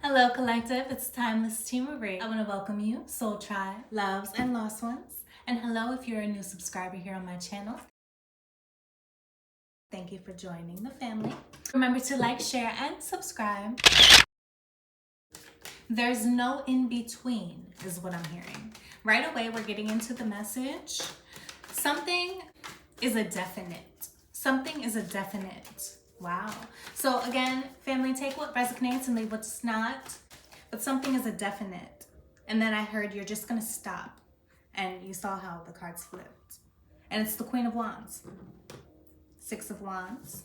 Hello, collective. It's TimelessTiMarie. I want to welcome you, Soul Tribe, loves, and lost ones. And hello, if you're a new subscriber here on my channel. Thank you for joining the family. Remember to like, share, and subscribe. There's no in between, is what I'm hearing. Right away, we're getting into the message. Something is a definite. Something is a definite. Wow. So again, family, take what resonates and leave what's not. But something is a definite. And then I heard you're just going to stop. And you saw how the cards flipped. And it's the Queen of Wands. Six of Wands.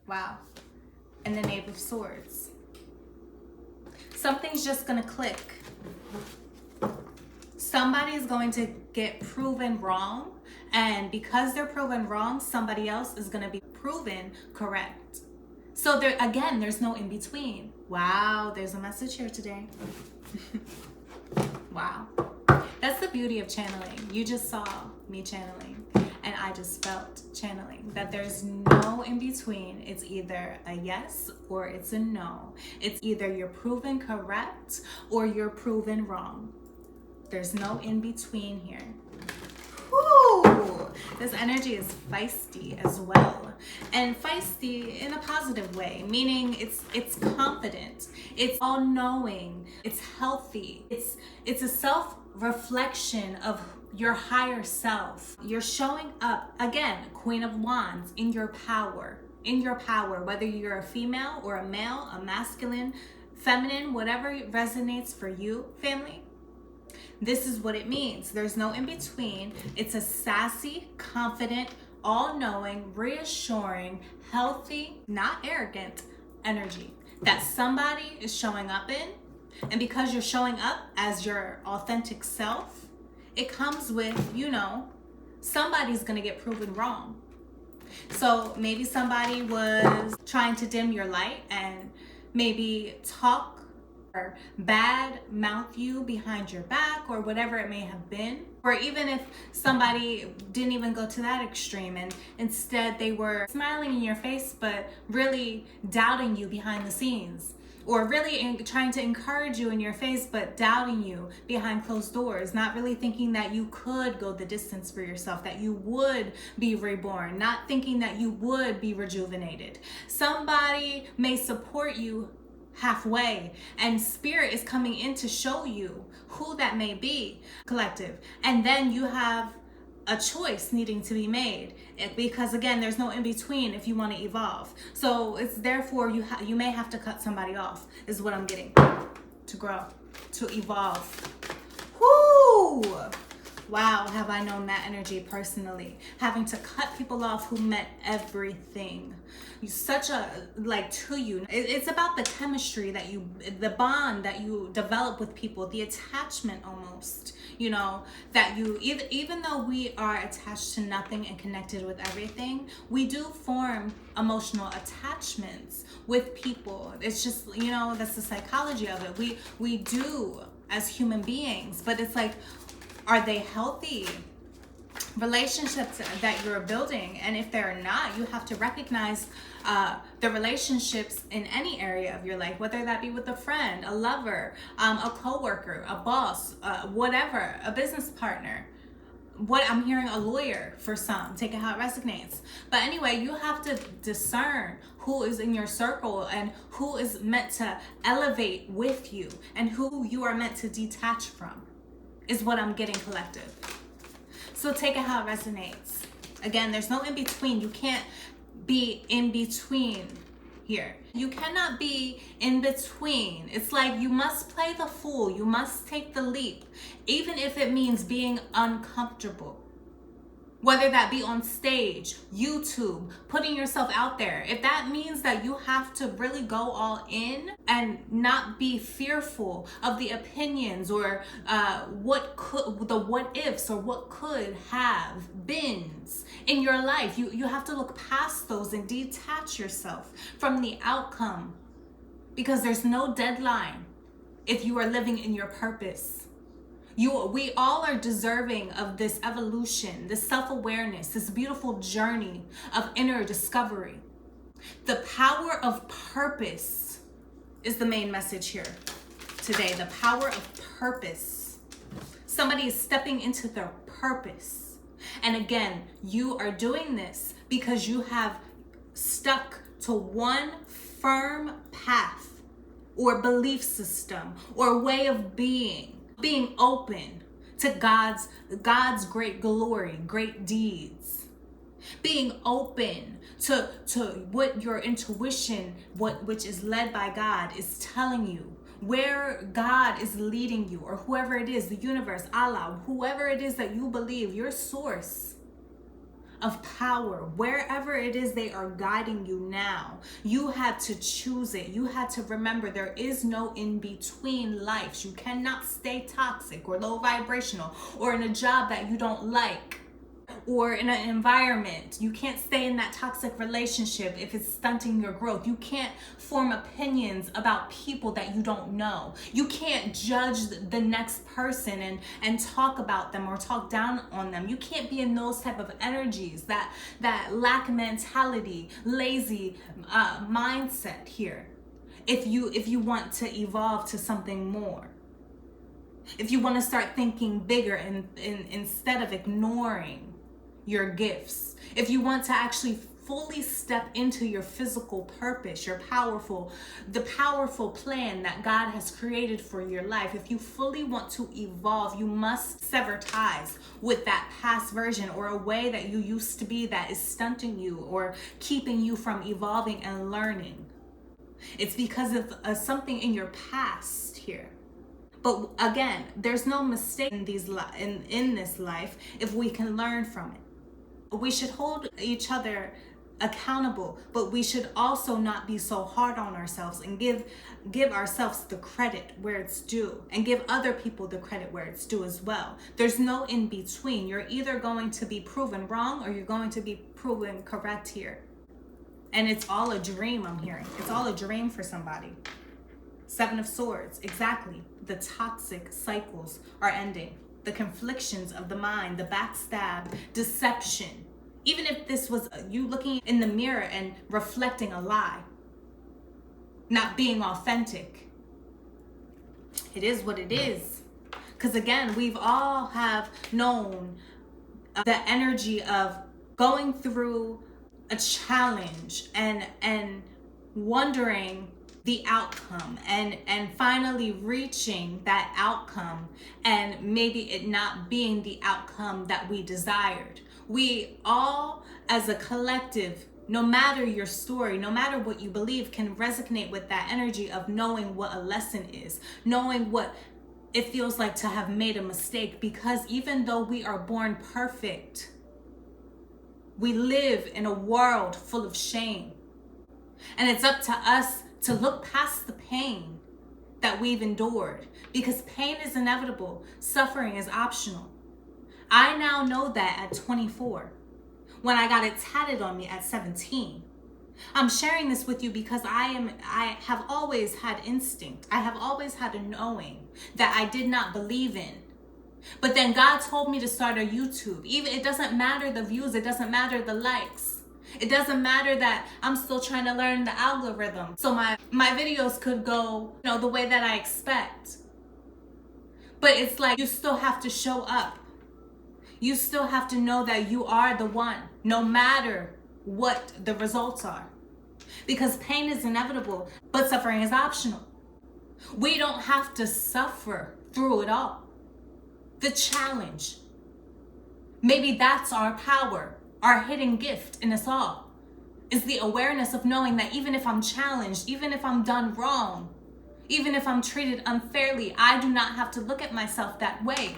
Wow. And the Knave of Swords. Something's just going to click. Somebody is going to get proven wrong. And because they're proven wrong, somebody else is going to be proven correct. So there, again, there's no in between. Wow, there's a message here today. Wow. That's the beauty of channeling. You just saw me channeling, and I just felt channeling. That there's no in between. It's either a yes or it's a no. It's either you're proven correct or you're proven wrong. There's no in between here. Woo! This energy is feisty as well, and feisty in a positive way, meaning it's confident, it's all-knowing, it's healthy, it's a self-reflection of your higher self. You're showing up again, Queen of Wands, in your power, whether you're a female or a male, a masculine, feminine, whatever resonates for you, family. This is what it means. There's no in between. It's a sassy, confident, all-knowing, reassuring, healthy, not arrogant energy that somebody is showing up in. And because you're showing up as your authentic self, it comes with, somebody's going to get proven wrong. So maybe somebody was trying to dim your light and maybe talk or bad mouth you behind your back or whatever it may have been. Or even if somebody didn't even go to that extreme and instead they were smiling in your face but really doubting you behind the scenes, or really trying to encourage you in your face but doubting you behind closed doors, not really thinking that you could go the distance for yourself, that you would be reborn, not thinking that you would be rejuvenated. Somebody may support you halfway, and spirit is coming in to show you who that may be, collective. And then you have a choice needing to be made, because again, there's no in between if you want to evolve. So it's therefore you may have to cut somebody off, is what I'm getting, to grow, to evolve. Whoo! Wow, have I known that energy personally. Having to cut people off who meant everything. Such a, to you. It's about the chemistry that the bond that you develop with people, the attachment almost, that you, even though we are attached to nothing and connected with everything, we do form emotional attachments with people. It's just, that's the psychology of it. We do as human beings, but it's like, are they healthy relationships that you're building? And if they're not, you have to recognize the relationships in any area of your life, whether that be with a friend, a lover, a coworker, a boss, whatever, a business partner. What I'm hearing, a lawyer for some, take it how it resonates. But anyway, you have to discern who is in your circle and who is meant to elevate with you and who you are meant to detach from, is what I'm getting, collective. So take it how it resonates. Again, there's no in between. You can't be in between here. You cannot be in between. It's like you must play the fool. You must take the leap, even if it means being uncomfortable. Whether that be on stage, YouTube, putting yourself out there. If that means that you have to really go all in and not be fearful of the opinions or the what ifs or what could have beens in your life, you have to look past those and detach yourself from the outcome, because there's no deadline if you are living in your purpose. We all are deserving of this evolution, this self-awareness, this beautiful journey of inner discovery. The power of purpose is the main message here today. The power of purpose. Somebody is stepping into their purpose. And again, you are doing this because you have stuck to one firm path or belief system or way of being open to God's great glory, great deeds. Being open to what your intuition, which is led by God, is telling you, where God is leading you, or whoever it is, the universe, Allah, whoever it is that you believe, your source of power, wherever it is they are guiding you now, you had to choose it. You had to remember there is no in-between lives. You cannot stay toxic or low vibrational or in a job that you don't like, or in an environment. You can't stay in that toxic relationship if it's stunting your growth. You can't form opinions about people that you don't know. You can't judge the next person and talk about them or talk down on them. You can't be in those type of energies, that lack mentality, lazy mindset here. If you want to evolve to something more. If you want to start thinking bigger and instead of ignoring your gifts, if you want to actually fully step into your physical purpose, the powerful plan that God has created for your life, if you fully want to evolve, you must sever ties with that past version or a way that you used to be that is stunting you or keeping you from evolving and learning. It's because of something in your past here. But again, there's no mistake in this life if we can learn from it. We should hold each other accountable, but we should also not be so hard on ourselves and give ourselves the credit where it's due and give other people the credit where it's due as well. There's no in between. You're either going to be proven wrong or you're going to be proven correct here. And it's all a dream, I'm hearing. It's all a dream for somebody. 7 of Swords, exactly. The toxic cycles are ending. The conflictions of the mind, the backstab, deception. Even if this was you looking in the mirror and reflecting a lie, not being authentic. It is what it is. Because again, we've all have known the energy of going through a challenge and wondering the outcome and finally reaching that outcome and maybe it not being the outcome that we desired. We all as a collective, no matter your story, no matter what you believe, can resonate with that energy of knowing what a lesson is, knowing what it feels like to have made a mistake, because even though we are born perfect, we live in a world full of shame. And it's up to us to look past the pain that we've endured, because pain is inevitable. Suffering is optional. I now know that at 24, when I got it tatted on me at 17. I'm sharing this with you because I have always had instinct. I have always had a knowing that I did not believe in. But then God told me to start a YouTube. Even it doesn't matter the views, it doesn't matter the likes. It doesn't matter that I'm still trying to learn the algorithm. So my videos could go, the way that I expect. But it's like you still have to show up. You still have to know that you are the one, no matter what the results are. Because pain is inevitable, but suffering is optional. We don't have to suffer through it all. The challenge, maybe that's our power. Our hidden gift in us all is the awareness of knowing that even if I'm challenged, even if I'm done wrong, even if I'm treated unfairly, I do not have to look at myself that way.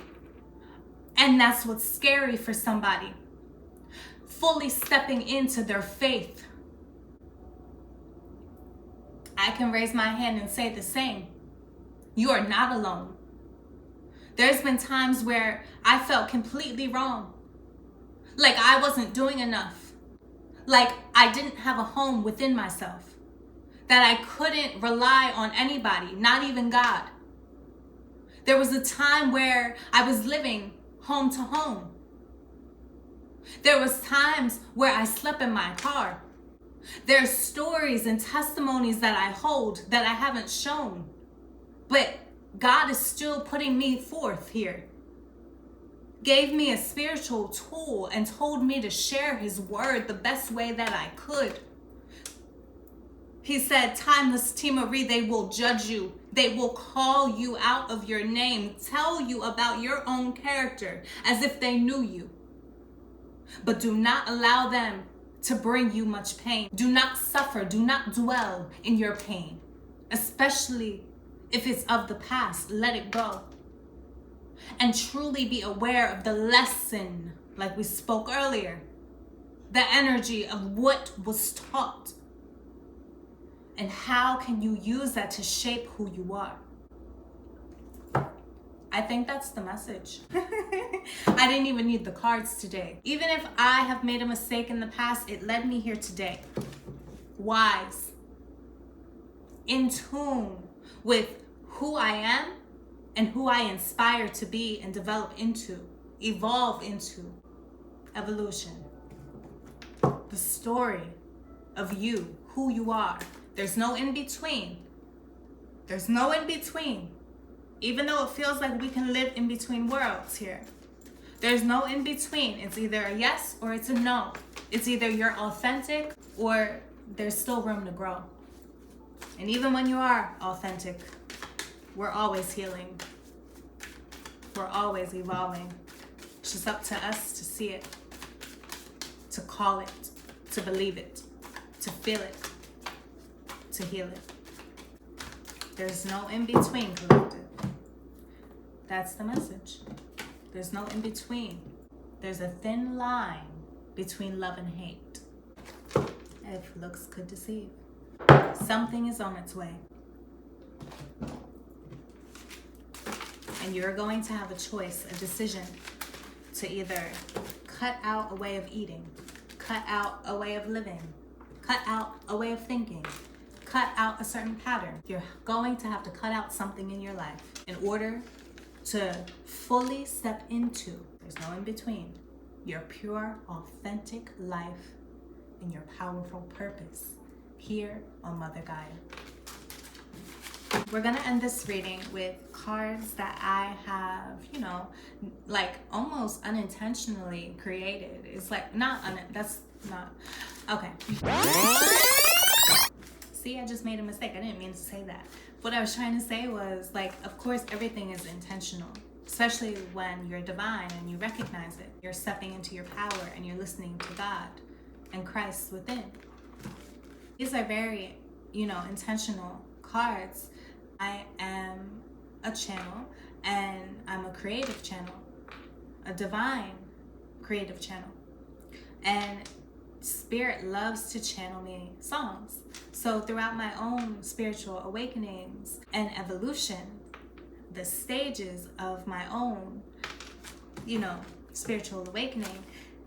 And that's what's scary for somebody. Fully stepping into their faith. I can raise my hand and say the same. You are not alone. There's been times where I felt completely wrong. Like I wasn't doing enough. Like I didn't have a home within myself. That I couldn't rely on anybody, not even God. There was a time where I was living home to home. There was times where I slept in my car. There's stories and testimonies that I hold that I haven't shown. But God is still putting me forth here. Gave me a spiritual tool and told me to share his word the best way that I could. He said, TimelessTiMarie, they will judge you. They will call you out of your name, tell you about your own character as if they knew you. But do not allow them to bring you much pain. Do not suffer. Do not dwell in your pain, especially if it's of the past. Let it go. And truly be aware of the lesson, like we spoke earlier, the energy of what was taught. And how can you use that to shape who you are? I think that's the message. I didn't even need the cards today. Even if I have made a mistake in the past, it led me here today. Wise. In tune with who I am and who I inspire to be and develop into, evolve into. Evolution. The story of you, who you are. There's no in between. There's no in between. Even though it feels like we can live in between worlds here. There's no in between. It's either a yes or it's a no. It's either you're authentic or there's still room to grow. And even when you are authentic, we're always healing. We're always evolving. It's just up to us to see it, to call it, to believe it, to feel it, to heal it. There's no in between, collective. That's the message. There's no in between. There's a thin line between love and hate. If looks could deceive. Something is on its way. And you're going to have a choice, a decision to either cut out a way of eating, cut out a way of living, cut out a way of thinking, cut out a certain pattern. You're going to have to cut out something in your life in order to fully step into, there's no in between, your pure, authentic life and your powerful purpose here on Mother Gaia. We're gonna end this reading with cards that I have, like almost unintentionally created. It's like that's not, okay. See, I just made a mistake. I didn't mean to say that. What I was trying to say was, like, of course, everything is intentional, especially when you're divine and you recognize it. You're stepping into your power and you're listening to God and Christ within. These are very, intentional cards. I am a channel and I'm a creative channel, a divine creative channel. And Spirit loves to channel me songs. So throughout my own spiritual awakenings and evolution, the stages of my own, spiritual awakening,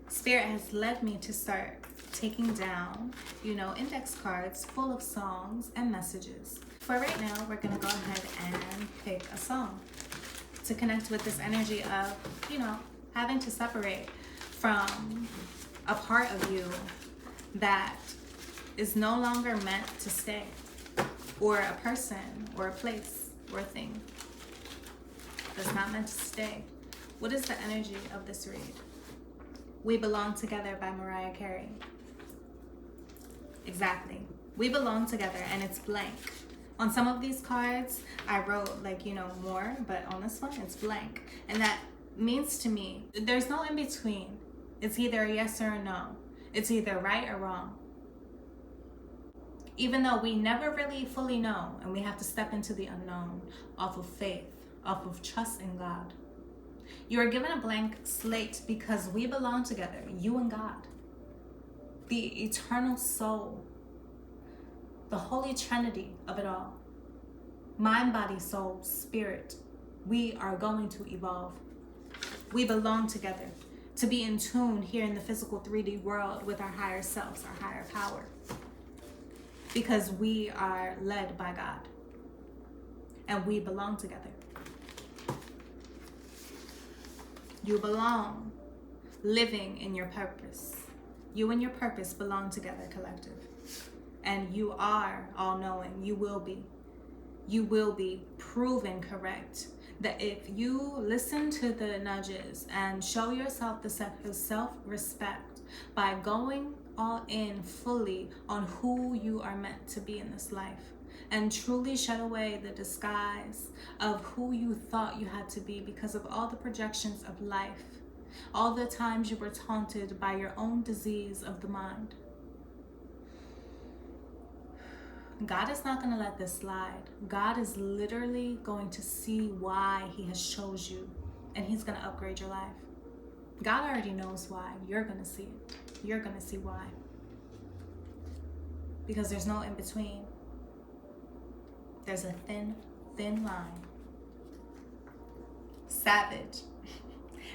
Spirit has led me to start taking down, index cards full of songs and messages. For right now, we're gonna go ahead and pick a song to connect with this energy of, having to separate from a part of you that is no longer meant to stay, or a person, or a place, or a thing that's not meant to stay. What is the energy of this read? We Belong Together by Mariah Carey. Exactly. We belong together, and it's blank. On some of these cards, I wrote more, but on this one, it's blank. And that means to me, there's no in between. It's either a yes or a no. It's either right or wrong. Even though we never really fully know, and we have to step into the unknown off of faith, off of trust in God. You are given a blank slate because we belong together, you and God. The eternal soul, the Holy Trinity of it all. Mind, body, soul, spirit. We are going to evolve. We belong together to be in tune here in the physical 3D world with our higher selves, our higher power. Because we are led by God. And we belong together. You belong, living in your purpose. You and your purpose belong together, collective. and you are all-knowing. You will be. You will be proven correct. That if you listen to the nudges and show yourself the self-respect by going all in fully on who you are meant to be in this life, and truly shed away the disguise of who you thought you had to be because of all the projections of life, all the times you were taunted by your own disease of the mind. God is not going to let this slide. God is literally going to see why he has chose you, and he's going to upgrade your life. God already knows why. You're going to see it. You're going to see why. Because there's no in between. There's a thin, thin line. Savage.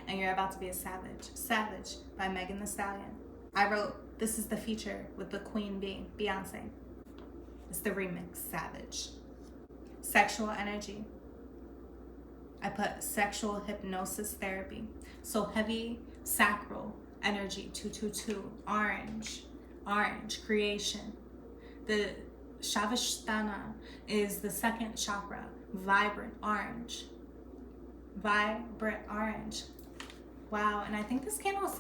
And you're about to be a savage. Savage by Megan Thee Stallion. I wrote, this is the feature with the queen bee, Beyonce. It's the remix, Savage. Sexual energy. I put sexual hypnosis therapy. So heavy sacral energy, 222. Orange, creation. The Shavasthana is the second chakra, vibrant orange. Wow, and I think this candle is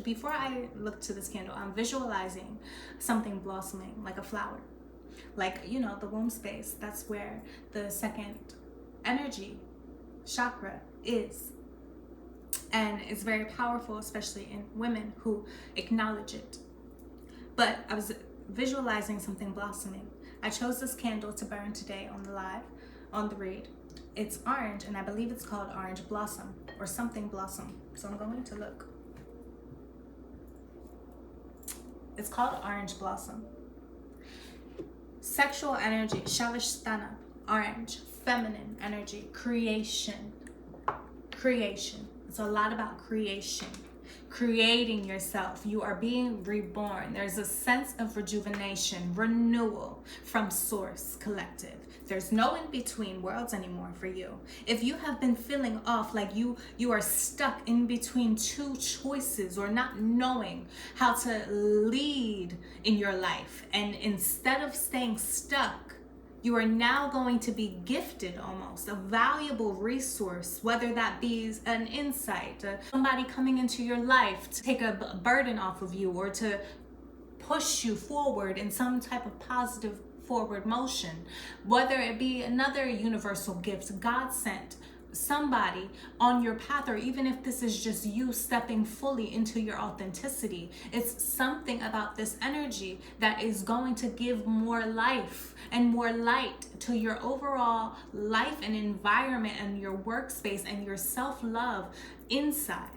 before I look to this candle, I'm visualizing something blossoming, like a flower, like, you know, the womb space. That's where the second energy chakra is, and it's very powerful, especially in women who acknowledge it. But I was visualizing something blossoming. I chose this candle to burn today on the live, on the read. It's orange, and I believe it's called Orange Blossom or something blossom. So I'm going to look. It's called Orange Blossom. Sexual energy, Shavasthana, orange, feminine energy, creation. It's a lot about creation. Creating yourself. You are being reborn. There's a sense of rejuvenation, renewal from source collective. There's no in between worlds anymore for you. If you have been feeling off, like you are stuck in between two choices or not knowing how to lead in your life, and instead of staying stuck, you are now going to be gifted almost a valuable resource, whether that be an insight, somebody coming into your life to take a burden off of you or to push you forward in some type of positive forward motion, whether it be another universal gift God sent, somebody on your path, or even if this is just you stepping fully into your authenticity. It's something about this energy that is going to give more life and more light to your overall life and environment and your workspace and your self-love inside.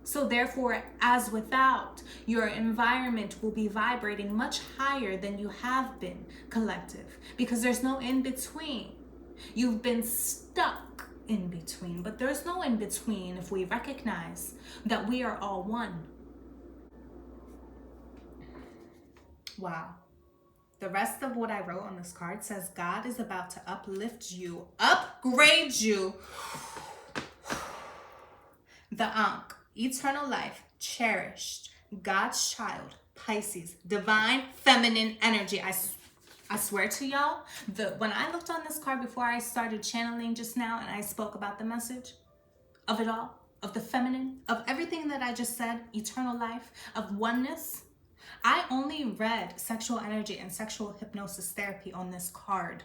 So therefore, as without, your environment will be vibrating much higher than you have been, collective, because there's no in between. You've been stuck in between, but there's no in between if we recognize that we are all one. Wow. The rest of what I wrote on this card says God is about to uplift you, upgrade you. The Ankh, eternal life, cherished, God's child, Pisces, divine feminine energy. I swear to y'all, when I looked on this card before I started channeling just now, and I spoke about the message of it all, of the feminine, of everything that I just said, eternal life, of oneness, I only read sexual energy and sexual hypnosis therapy on this card.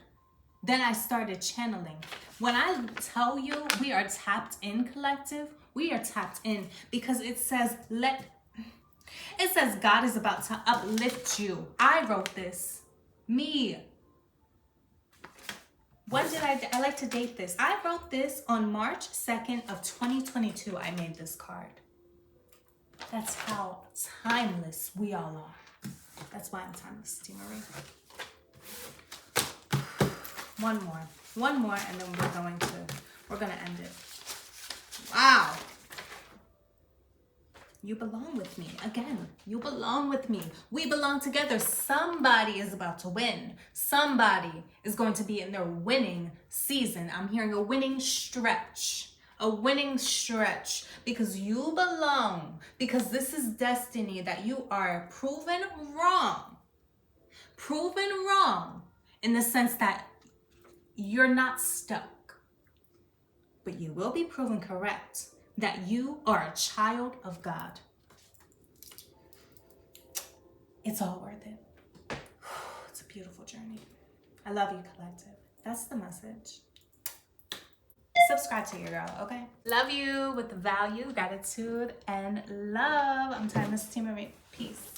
Then I started channeling. When I tell you we are tapped in, collective, we are tapped in, because it says God is about to uplift you. I wrote this. Me. When did I like to date this? I wrote this on March 2nd of 2022. I made this card. That's how timeless we all are. That's why I'm TimelessTiMarie. One more, and then we're gonna end it. Wow. You belong with me. Again, you belong with me. We belong together. Somebody is about to win. Somebody is going to be in their winning season. I'm hearing a winning stretch. a winning stretch, because you belong, because this is destiny, that you are proven wrong in the sense that you're not stuck, but you will be proven correct that you are a child of God. It's all worth it. It's a beautiful journey. I love you, collective. That's the message. Subscribe to your girl, okay? Love you with value, gratitude, and love. I'm TimelessTiMarie. Peace.